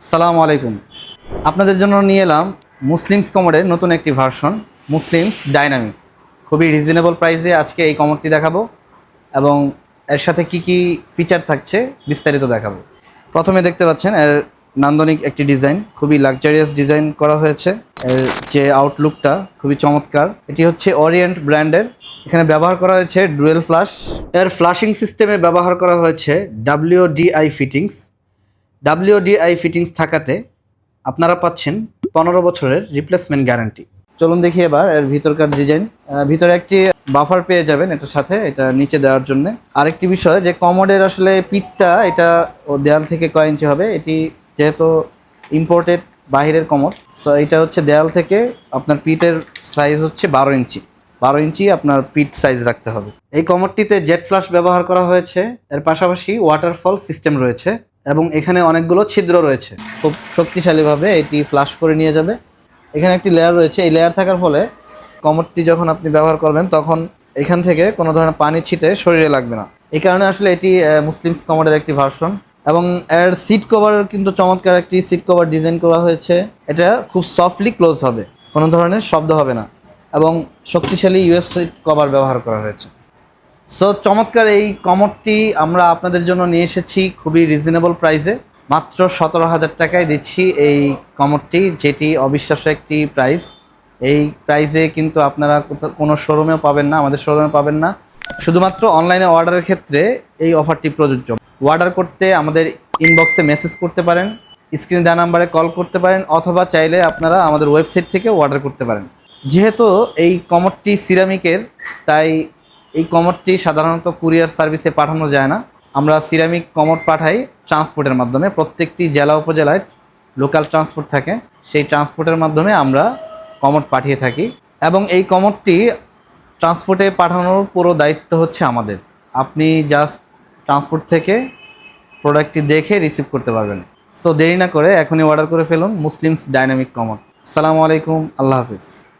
সালামু আলাইকুম। আপনাদের জন্য নিয়ে এলাম মুসলিমস কমোডের নতুন একটি ভার্সন, মুসলিমস ডাইনামিক। খুবই রিজনেবল প্রাইসে আজকে এই কমোডটি দেখাবো এবং এর সাথে কি কি ফিচার থাকছে বিস্তারিত দেখাবো। প্রথমে দেখতে পাচ্ছেন এর নান্দনিক একটি ডিজাইন, খুবই লাক্সারিয়াস ডিজাইন করা হয়েছে। এর যে আউটলুকটা খুবই চমৎকার। এটি হচ্ছে ওরিয়েন্ট ব্র্যান্ডের। এখানে ব্যবহার করা হয়েছে ডুয়েল ফ্লাশ। এর ফ্লাশিং সিস্টেমে ব্যবহার করা হয়েছে WDI ফিটিংস। WDI ফিটিংস থাকাতে আপনারা পাচ্ছেন 15 বছরের রিপ্লেসমেন্ট গ্যারান্টি। চলুন দেখি এবার এর ভিতরকার ডিজাইন। ভিতরে একটি বাফার পেয়ে যাবেন এটার সাথে, এটা নিচে দেওয়ার জন্য। আরেকটি বিষয় যে কমোডের আসলে পিঠটা এটা দেয়াল থেকে কয় ইঞ্চি হবে, এটি যেহেতু ইম্পোর্টেড বাহিরের কমোড, সো এটা হচ্ছে দেয়াল থেকে আপনার পিঠের সাইজ হচ্ছে 12 ইঞ্চি। 12 ইঞ্চি আপনার পিঠ সাইজ রাখতে হবে। এই কমোডটিতে জেট ফ্লাশ ব্যবহার করা হয়েছে। এর পাশাপাশি ওয়াটারফল সিস্টেম রয়েছে এবং এখানে অনেকগুলো ছিদ্র রয়েছে। খুব শক্তিশালীভাবে এটি ফ্লাশ করে নিয়ে যাবে। এখানে একটি লেয়ার রয়েছে। এই লেয়ার থাকার ফলে কমোডটি যখন আপনি ব্যবহার করবেন তখন এখান থেকে কোনো ধরনের পানি ছিটে শরীরে লাগবে না। এই কারণে আসলে এটি মুসলিমস কমোডের একটি ভার্সন। এবং এর সিট কভার কিন্তু চমৎকার একটি সিট কভার ডিজাইন করা হয়েছে। এটা খুব সফটলি ক্লোজ হবে, কোনো ধরনের শব্দ হবে না এবং শক্তিশালী ইউএস সিট কভার ব্যবহার করা হয়েছে। সো চমৎকার এই কমোডটি আমরা আপনাদের জন্য নিয়ে এসেছি খুবই রিজনেবল প্রাইসে। মাত্র 17,000 টাকায় দিচ্ছি এই কমোডটি, যেটি অবিশ্বাস্য একটি প্রাইস। এই প্রাইসে কিন্তু আপনারা কোথাও কোনো শোরুমেও পাবেন না, আমাদের শোরুমে পাবেন না। শুধুমাত্র অনলাইনে অর্ডারের ক্ষেত্রে এই অফারটি প্রযোজ্য। অর্ডার করতে আমাদের ইনবক্সে মেসেজ করতে পারেন, স্ক্রিনে দেওয়া নাম্বারে কল করতে পারেন, অথবা চাইলে আপনারা আমাদের ওয়েবসাইট থেকে অর্ডার করতে পারেন। যেহেতু এই কমোডটি সিরামিকের, তাই এই কমোডটি সাধারণত কুরিয়ার সার্ভিসে পাঠানো যায় না। আমরা সিরামিক কমোড পাঠাই ট্রান্সপোর্টের মাধ্যমে। প্রত্যেকটি জেলা উপজেলায় লোকাল ট্রান্সপোর্ট থাকে, সেই ট্রান্সপোর্টের মাধ্যমে আমরা কমোড পাঠিয়ে থাকি। এবং এই কমোডটি ট্রান্সপোর্টে পাঠানোর পুরো দায়িত্ব হচ্ছে আমাদের। আপনি জাস্ট ট্রান্সপোর্ট থেকে প্রোডাক্টটি দেখে রিসিভ করতে পারবেন। সো দেরি না করে এখনই অর্ডার করে ফেলুন মুসলিমস ডাইনামিক কমোড। আসসালামু আলাইকুম, আল্লাহ হাফিজ।